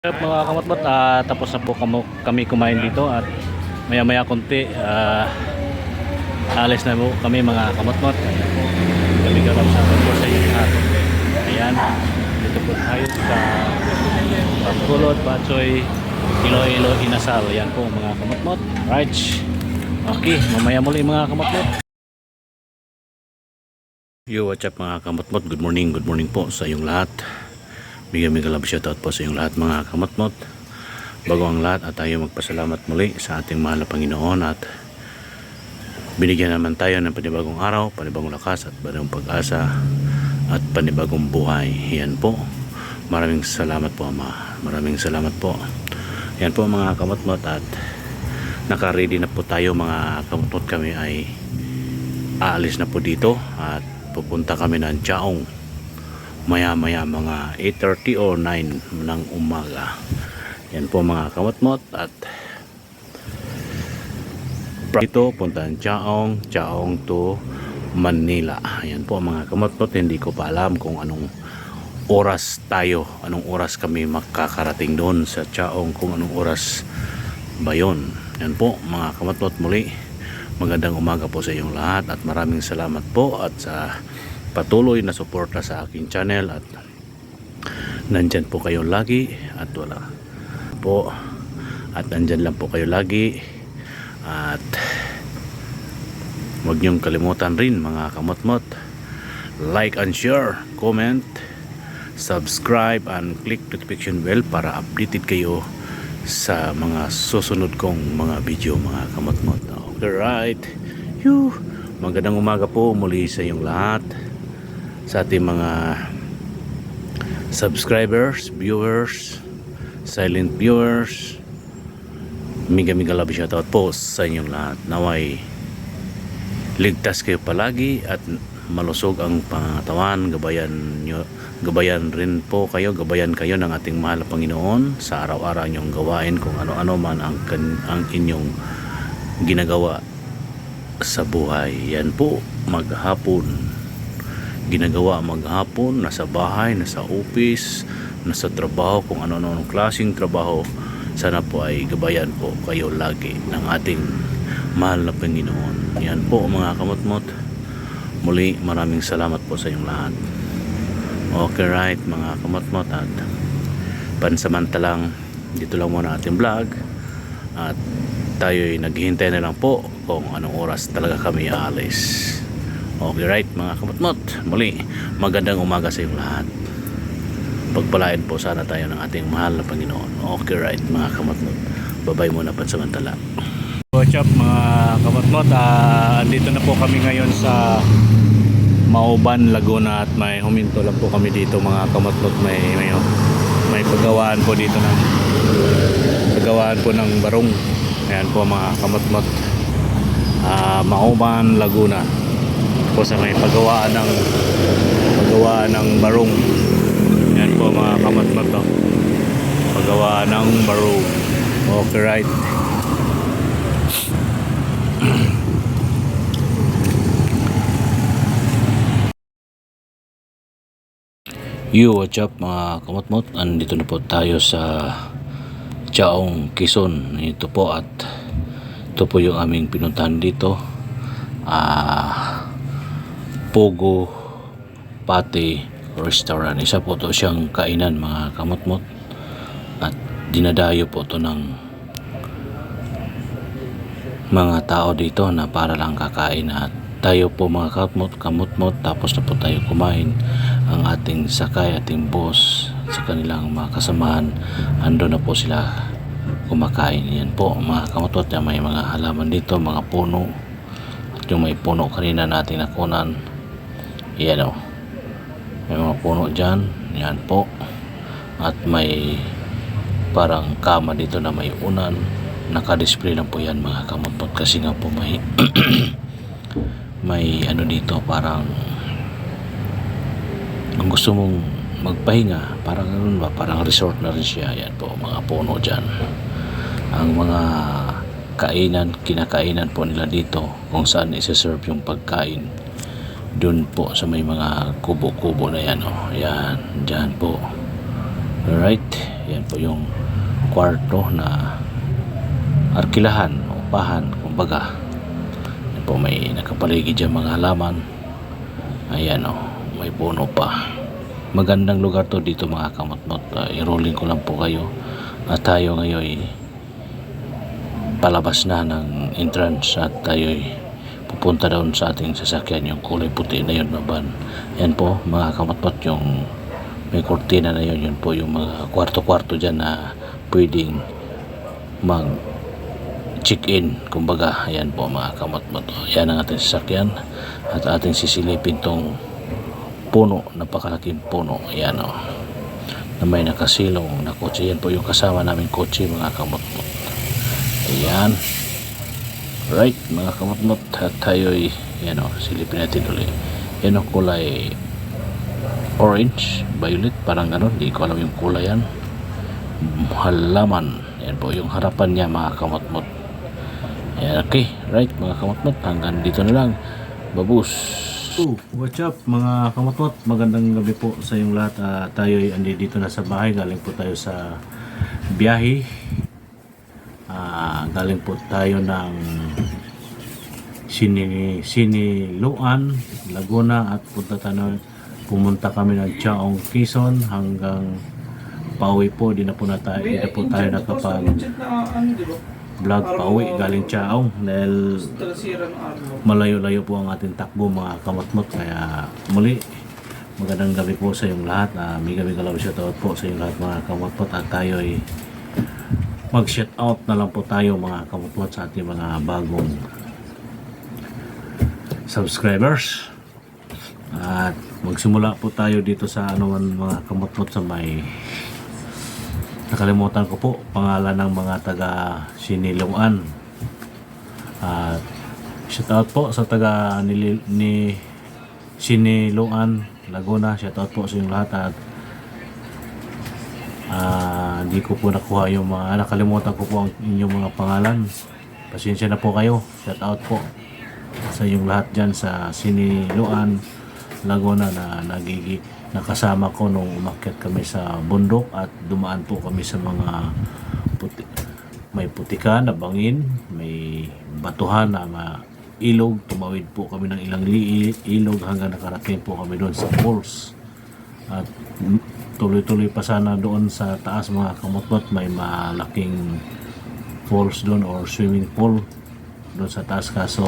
Mga kamatmat, tapos na po kami kumain dito at maya maya konti alis na po kami mga kamatmat. Kami galap sa po sa inyo lahat. Ayan, dito po tayo sa Pagkulot, Batsoy, Iloilo, Inasal. Ayan po mga kamatmat. Right. Okay, mamaya muli mga kamatmat. Yo, what's up mga kamatmat? Good morning po sa inyong lahat. Bigyan love shoutout po sa inyong lahat mga kamatmot. Bago ang lahat at tayo magpasalamat muli sa ating mahal na Panginoon at binigyan naman tayo ng panibagong araw, panibagong lakas at panibagong pag-asa at panibagong buhay. Yan po. Maraming salamat po Ama. Maraming salamat po. Yan po mga kamatmot at naka-ready na po tayo mga kamatmot. Kami ay aalis na po dito at pupunta kami ng Chaong maya mga 8:30 o 9 ng umaga. Yan po mga kamatmot at dito puntahan Chaong to Manila. Yan po mga kamatmot, hindi ko pa alam kung anong oras kami makakarating doon sa Chaong, kung anong oras ba yun. Yan po mga kamatmot, muli magandang umaga po sa inyong lahat at maraming salamat po at sa patuloy na suporta sa aking channel at nandyan po kayo lagi at wala po at nandyan lang po kayo lagi at huwag niyong kalimutan rin mga kamatmot, like and share, comment, subscribe and click notification bell para updated kayo sa mga susunod kong mga video mga kamatmot. Okay, right. Magandang umaga po muli sa iyong lahat, sa ating mga subscribers, viewers, silent viewers. Mega love shoutout po sa inyong lahat. Naway ligtas kayo palagi at malusog ang pangatawan. Gabayan rin po kayo, gabayan kayo ng ating mahal na Panginoon sa araw-araw niyong gawain, kung ano-ano man ang inyong ginagawa sa buhay. Yan po maghapon nasa bahay, nasa office, nasa trabaho, kung ano-anong klaseng trabaho. Sana po ay gabayan po kayo lagi ng ating mahal na Panginoon. Yan po mga kamatmot, muli maraming salamat po sa inyong lahat. Okay, right mga kamatmot, at pansamantalang dito lang muna ating vlog at tayo'y naghihintay na lang po kung anong oras talaga kami aalis. Okay, right mga kamatmot, muli magandang umaga sa inyong lahat. Pagpalain po sana tayo ng ating mahal na Panginoon. Okay, right mga kamatmot, babay muna pansamantala. What's up mga kamatmot, andito na po kami ngayon sa Mauban, Laguna at may huminto lang po kami dito mga kamatmot. May paggawaan po dito ng barong. Ayan po mga kamatmot, Mauban, Laguna po sa may paggawaan ng barong. Yan po mga kamatmat, paggawaan ng barong. Okay, right. Yo, what's up mga kamatmot, andito na po tayo sa Chaong, Quezon. Ito po at ito po yung aming pinuntahan dito, Pogo Pati Restaurant. Isa po to siyang kainan mga kamatmot at dinadayo po to ng mga tao dito na para lang kakain. At tayo po mga kamutmot, tapos na po tayo kumain, ang ating sakay, ating boss sa kanilang mga kasamahan, ando na po sila kumakain. Yan po mga kamutmot, may mga halaman dito, mga puno, at yung may puno kanina natin nakunan. Yan o, may mga puno dyan. Yan po. At may parang kama dito na may unan. Naka-display lang po yan mga kamatmot, kasi nga po may may ano dito, parang kung gusto mong magpahinga, parang ganun ba, parang resort na rin siya. Yan po mga puno dyan. Ang mga kinakainan po nila dito, kung saan isa-serve yung pagkain, doon po sa may mga kubo-kubo na yan. Yan, dyan po. Alright, Yan po yung kwarto na arkilahan, upahan, kumbaga. Yan po, may nakapaligid dyan mga halaman. Ayan o, may puno pa. Magandang lugar to dito mga kamot-mot. I-rolling ko lang po kayo. At tayo ngayon palabas na ng entrance at tayo pupunta doon sa ating sasakyan, yung kulay puti na yun na van. Yan po mga kamot-mot, yung may kortina na yun, yun po yung mga kwarto-kwarto dyan na pwedeng mag check-in, kumbaga. Ayan po mga kamot-mot, yan ang ating sasakyan at ating sisilipin tong puno, napakalaking puno. Ayan o, na may nakasilong na kotse. Yan po yung kasama namin kotse mga kamot-mot. Ayan, right mga kamot-mot, at tayo'y yan o, silipin natin ulit. Yan o, kulay orange, violet, parang gano'n, di ko alam yung kulay yan. Halaman, yan po yung harapan niya mga kamot-mot. Ayan, okay, right mga kamot-mot, hanggang dito na lang. Babus. What's up mga kamot-mot, magandang gabi po sa inyong lahat. Tayo ay andito na sa bahay, galing po tayo sa biyahe. Galing po tayo ng Siniluan, Laguna, at pumunta kami ng Chaong, Quezon, hanggang pauwi po. Di na po tayo nakapag vlog pauwi galing Chaong dahil malayo-layo po ang ating takbo mga kamot-mot. Kaya muli, magandang gabi po sa inyong lahat. Mega love shoutout po sa inyong lahat mga kamot-mot, at tayo ay mag-shoutout na lang po tayo mga kamot-mot sa ating mga bagong subscribers. At magsimula po tayo dito sa mga kamot-mot sa may, nakalimutan ko po pangalan ng mga taga Siniluan. At shoutout po sa taga ni Siniluan, Laguna. Shoutout po sa inyong lahat. At hindi ko po nakuha yung mga, nakalimutan ko po ang inyong mga pangalan. Pasensya na po kayo. Shoutout po sa inyong lahat dyan sa Siniluan, Laguna, na nakasama ko nung umakyat kami sa bundok at dumaan po kami sa mga may putikan na bangin, may batuhan na ilog. Tumawid po kami ng ilang ilog hanggang nakarating po kami doon sa falls. At tuloy-tuloy pa sana doon sa taas mga kamot-mot, may malaking falls doon or swimming pool doon sa taas, kaso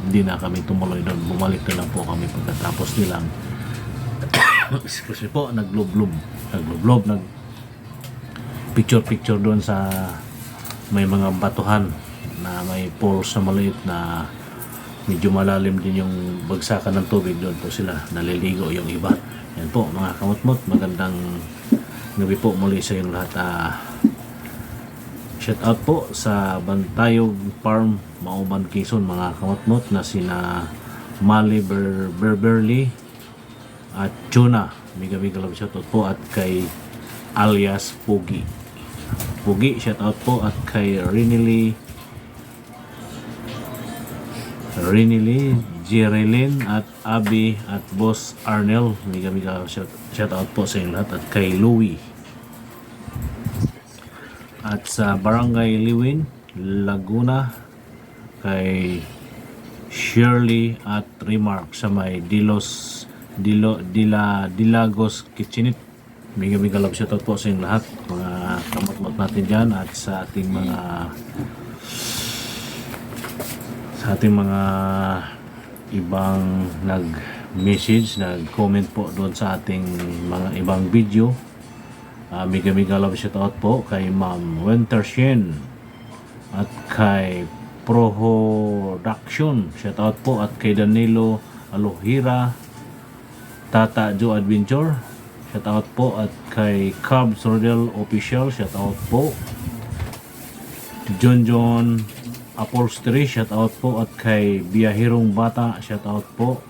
hindi na kami tumuloy doon. Bumalik na lang po kami pagkatapos nilang excuse me po, nag picture doon sa may mga batuhan na may falls na maliit na medyo malalim din yung bagsakan ng tubig. Doon po sila naliligo yung iba. Yan po mga kamot-mot, magandang gabi po muli sa inyong lahat. Shout out po sa Bantayog Farm, Mauban, Quezon mga kamot-mot, na sina Mali Berberly at Chuna. Mega love shout out po. At kay alias Pugi, shout out po. At kay Rinili, Jerilyn at Abby at Boss Arnel. Mega shout out po sa inyo lahat. At kay Louie. At sa Barangay Liwin, Laguna, kay Shirley at Remark sa may Dilagos Kitchenit. Mega love shoutout po sa inyong lahat mga kamot-mot natin dyan. At sa ating mga ibang nag-message, nag-comment po doon sa ating mga ibang video. Mega love shoutout po kay Ma'am Wintershin at kay Production, shoutout po. At kay Danilo Alohira, Tata Joe Adventure, shoutout po. At kay Cubs Rodel Official, shoutout po. John Upholstery, shoutout po. At kay Biyahirong Bata, shoutout po.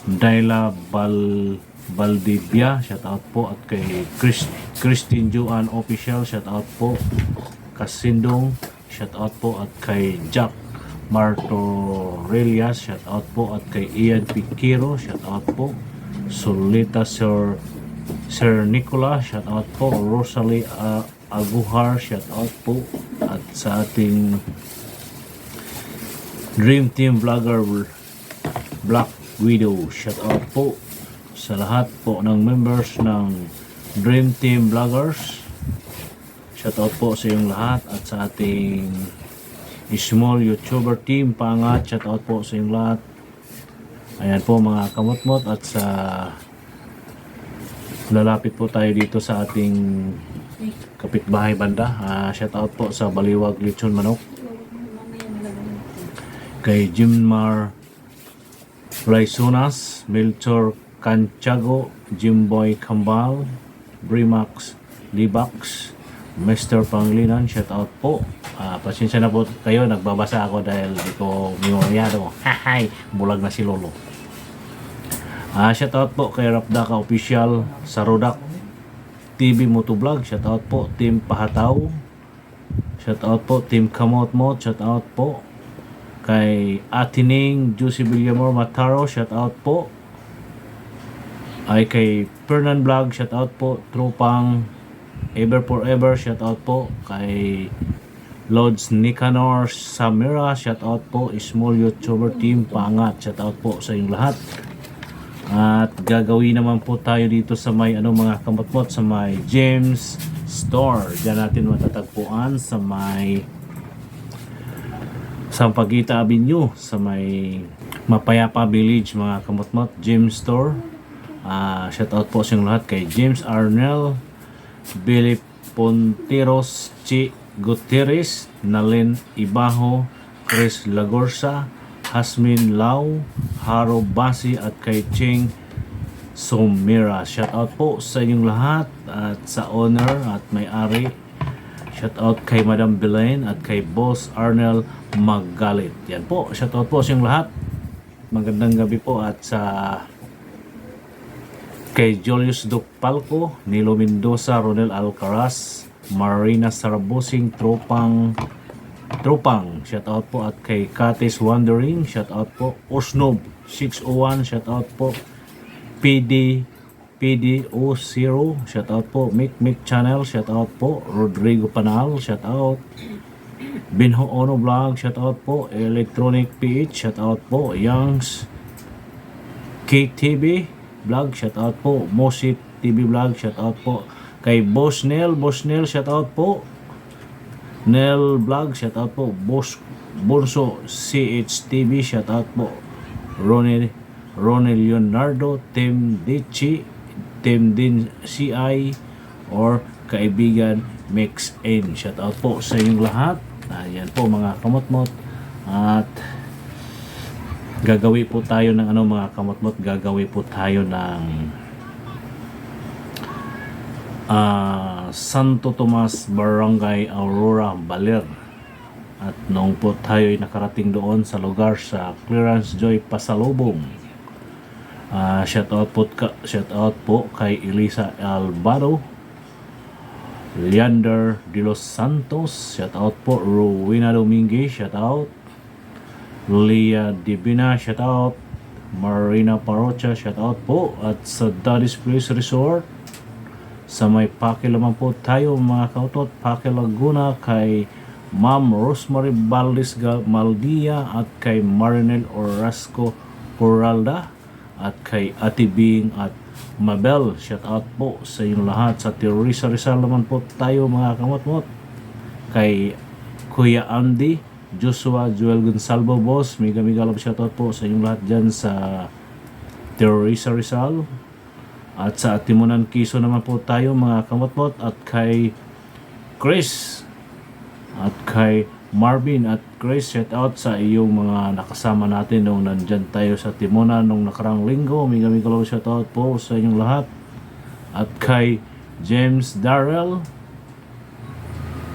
Daila Valdivia, shoutout po. At kay Christine Joan Official, shoutout po. Kasindong, shoutout po. At kay Jack Martorelias, shoutout po. At kay Ian Piquero, shoutout po. Solita Sir Sir Nicola, shout out po. Rosalie Aguhar, shout out po. At sa ating Dream Team Vlogger Black Widow, shout out po sa lahat po ng members ng Dream Team Vloggers. Shout out po sa inyong lahat at sa ating small YouTuber team Pangat, shout out po sa inyong lahat. Ayan po mga kamotmot, at sa lalapit po tayo dito sa ating kapitbahay banda. Shout out po sa Baliwag Lechon Manok, kay Jimar Raisunas, Melchor Canchago, Jimboy Kambal, Brimax Libax, Mr. Panglinan, shout out po. Pasensya na po kayo, nagbabasa ako dahil di ko memoryado. Hahay, bulag na si Lolo. Shout out po kay Rapdaka Official, Sarodak TV Motovlog, shout out po. Team Pahataw, shout out po. Team Kamotmot, shout out po. Kay Atining Juicy Villamor Mataro, shout out po. Ay kay Fernan Vlog, shout out po. Tropang Ever Forever, shout out po. Kay Lods Nicanor Samira, shout out po. Small YouTuber team Pangat, shout out po sa inyong lahat. At gagawin naman po tayo dito sa may mga kamotmot, sa may James Store. Diyan natin matatagpuan sa may Sampaguita Avenue, sa may Mapayapa Village mga kamotmot, James Store. Shout out po sa inyong lahat. Kay James Arnel, Billy Ponteros, Chi Gutierrez, Nalin Ibaho, Chris Lagorsa, Hasmin Lau, Haro Basi, at kay Ching Somira. Shout out po sa inyong lahat, at sa owner at may-ari. Shout out kay Madam Belen at kay Boss Arnel Magalit. Yan po, shout out po sa inyong lahat. Magandang gabi po. At sa kay Julius Dukpalco, Nilo Mendoza, Ronel Alcaraz, Marina Sarabusing, Tropang, shout out po. At kay Katis Wandering, shout out po. Osnob 601, shout out po. PDO0, shout out po. Mick Channel, shout out po. Rodrigo Panal, shout out. Binho Ono Vlog, shout out po. Electronic PH, shout out po. Youngs KTV Vlog, shout out po. Mosit TV Vlog, shout out po. Kay Boss Nel, shout out po. Nel Vlog, shout out po. Bonso CHTV, shout out po. Ronel Leonardo, Team Dichi, Team Din CI, or kaibigan Mix N, shout out po sa inyong lahat. Ayan po mga kamotmot. At gagawin po tayo ng mga kamotmot, gagawin po tayo ng Santo Tomas Barangay Aurora Baler. At noong po tayo ay nakarating doon sa lugar sa Clearance Joy Pasalubong, shout out po kay Elisa Albado, Leander de los Santos, shout out po. Rowena Dominguez, shout out. Leah Divina, shout out. Marina Parocha, shout out po. At sa Daddy's Place Resort sa may Pake naman po tayo mga kautot, Pake Laguna, kay Ma'am Rosemary Valdez Maldia, at kay Marinel Orasco Coralda, at kay Ate Bing at Mabel, shout out po sa inyong lahat. Sa Teresa Rizal naman po tayo mga kamotmot, kay Kuya Andy, Joshua, Joel Gonsalvo, boss, mega love, shout out po sa inyong lahat dyan sa Teresa Rizal. At sa Timonan Kiso naman po tayo mga kamotmot, at kay Chris at kay Marvin at Chris, shout out sa iyong mga nakasama natin nung nandyan tayo sa Timonan nung nakarang linggo. Mega love, shout out po sa inyong lahat. At kay James Darrell,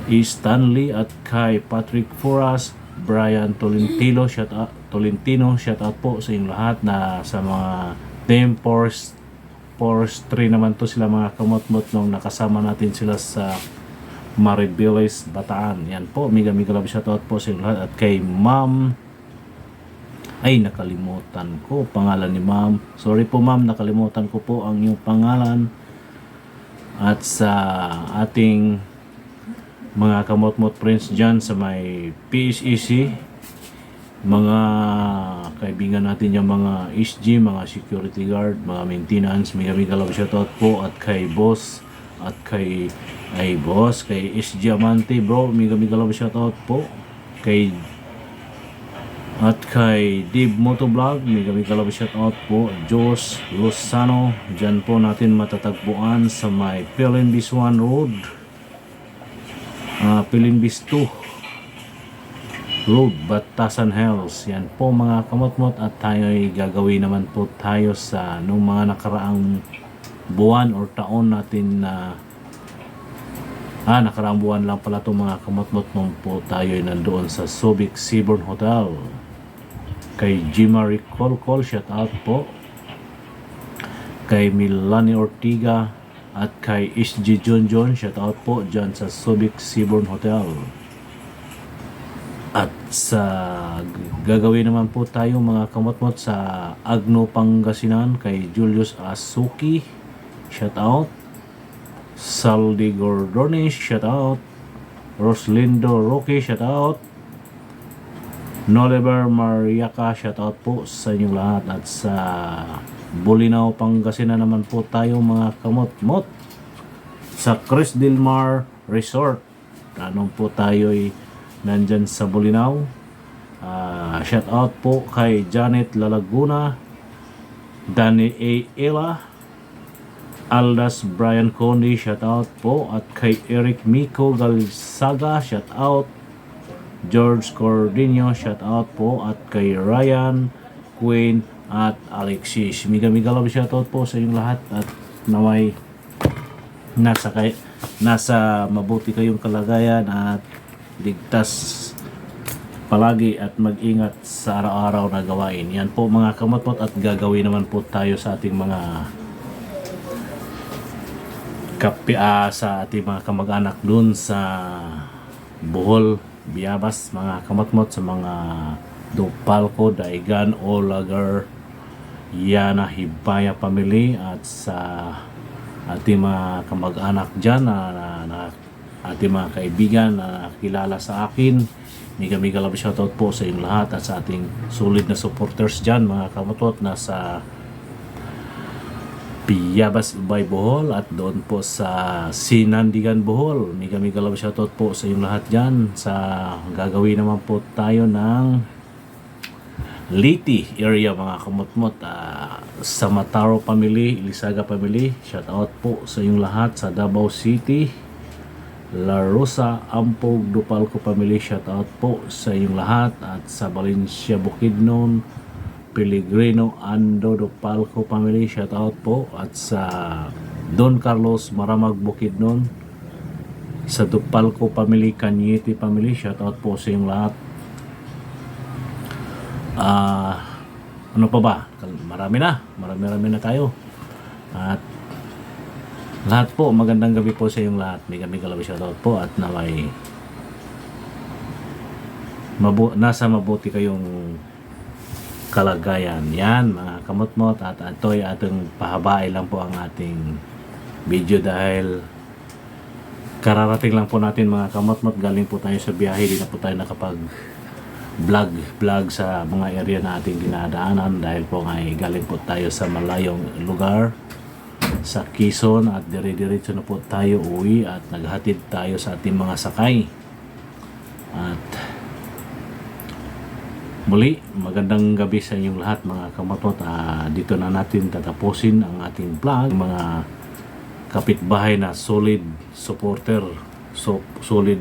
E. Stanley, at kay Patrick Foras, Brian Tolentino, shout out po sa inyong lahat. Na sa mga team forestry naman to sila mga kamotmot nung nakasama natin sila sa Maribeles, Bataan. Yan po, mega love, shout out po sa inyong lahat. At kay Ma'am, ay nakalimutan ko pangalan ni Ma'am, sorry po Ma'am, nakalimutan ko po ang iyong pangalan. at sa ating mga kamot-mot friends dyan sa may PSEC, mga kaibigan natin yung mga SG, mga security guard, mga maintenance, mega love shoutout po, at kay boss at kay boss, kay SG Amante bro, mega love shoutout po, kay at kay Dave Motovlog, mega love shoutout po, Jos Lozano, dyan po natin matatagpuan sa may Pilimbis 1 Road, Pilimbis 2 Road, Batasan Hills. Yan po mga kamot-mot, at tayo ay gagawin naman po tayo sa nung mga nakaraang buwan or taon natin na nakaraang buwan lang pala itong mga kamot-mot nung po tayo ay nandoon sa Subic Seabourn Hotel. Kay Jimari Colcol, shout out po. Kay Milani Ortiga at kay SG John, shout out po dyan sa Subic Seabourn Hotel. At sa gagawin naman po tayo mga kamot-mot sa Agno, Pangasinan, kay Julius Asuki, shout out. Saldi Gordones, shout out. Roslindo Roque, shout out. Noliver Mariaca, shout out po sa inyong lahat. At sa Bolinao, Pangasinan naman po tayo mga kamot-mot sa Chris Dilmar Resort. Anong po tayo'y nandyan sa Bolinao. Shout out po kay Janet Lalaguna, Danny A. Ela, Aldas Brian Condi, shout out po. At kay Eric Miko Galsaga, shout out. George Cordino, shout out po. At kay Ryan Queen at Alexis, miga love shout out po sa inyong lahat, at naway nasa mabuti kayong kalagayan at ligtas palagi at mag-ingat sa araw-araw na gawain. Yan po mga kamot-mot, at gagawin naman po tayo sa ating mga sa ating mga kamag-anak dun sa Bohol, Biabas, mga kamot-mot, sa mga Dupalco, Daigan, Olagar, Yana, Hibaya family, at sa ating mga kamag-anak dyan na ating mga kaibigan na kilala sa akin. Mega love shoutout po sa inyong lahat, at sa ating solid na supporters dyan mga kamotot na sa Piyabas, Ubay, Bohol, at doon po sa Sinandigan, Bohol. Mega love shoutout po sa inyong lahat dyan. Sa gagawin naman po tayo ng Liti area mga kamotmot, sa Mataro family, Ilisaga family, shoutout po sa inyong lahat. Sa Davao City, La Rosa, Ampog, Dupalco family, shoutout po sa inyong lahat. At sa Valencia, Bukidnon, Pellegrino, Ando, Dupalco family, shoutout po. At sa Don Carlos, Maramag, Bukidnon, sa Dupalco family, Cañete family, shoutout po sa inyong lahat. Ano pa ba? Marami na tayo. At lahat po, magandang gabi po sa inyong lahat. Mega love shoutout po, at naway nasa mabuti kayong kalagayan. Yan mga kamot-mot, at ito'y ating pahabain lang po ang ating video dahil kararating lang po natin mga kamot-mot. Galing po tayo sa biyahe, di na po tayo nakapag vlog sa mga area na ating dinadaanan dahil po galing po tayo sa malayong lugar sa Quezon, at dire-diretso na po tayo uwi, at naghatid tayo sa ating mga sakay. At muli, magandang gabi sa inyong lahat mga kamatot. Dito na natin tatapusin ang ating vlog. Mga kapitbahay na solid supporter, solid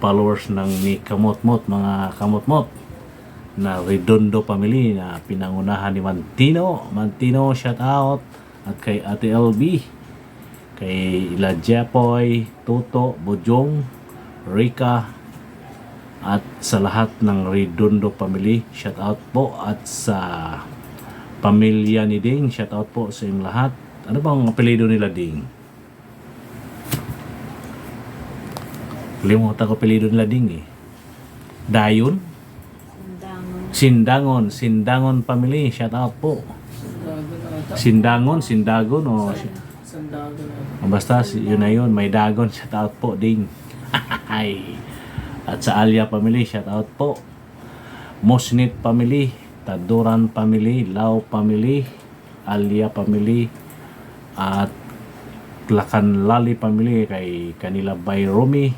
followers ng ni Kamotmot, mga Kamotmot na Redondo family na pinangunahan ni Mantino, shout out. At kay Ate LB, kay Ila Japoy, Toto, Bojong, Rika, at sa lahat ng Redondo family, shout out po. At sa pamilya ni Ding, shout out po sa inyong lahat. Ano bang apelyido nila, Ding? Limutan ko apelyido nila, Ding eh. Dayon? Sindangon family, shout out po. Sindagon o Sandagan na. Basta yun na yun, may dagon, shout out po ding. Ay. At sa Alya family, shout out po. Musnit family, Taduran family, Lau family, Alya family, at Lakanlali family, kay kanila by Romy,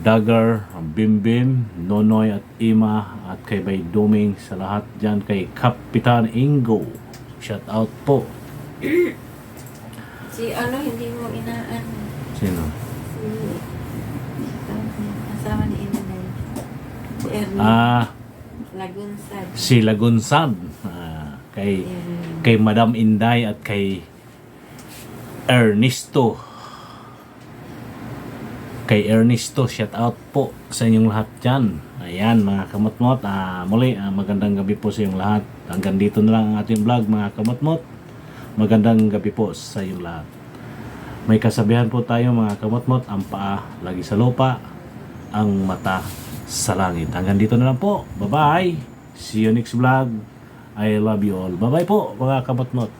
Dagger, Bimbim, Nonoy at Ima, at kay by Duming, sa lahat dyan kay Kapitan Ingo. Shout out po. Si ano, hindi mo inaan. Sino? Si asawa ni Inanay. Si Ernie. Lagunsad. Si Lagunsad. Kay Madam Inday at kay Ernesto. Kay Ernesto, shout out po sa inyong lahat dyan. Ayan mga kamotmot, muli magandang gabi po sa inyong lahat. Hanggang dito na lang ang ating vlog mga kamotmot. Magandang gabi po sa inyong lahat. May kasabihan po tayo mga kamotmot, ang paa lagi sa lupa, ang mata sa langit. Hanggang dito na lang po. Bye bye. See you next vlog. I love you all. Bye bye po mga kamotmot.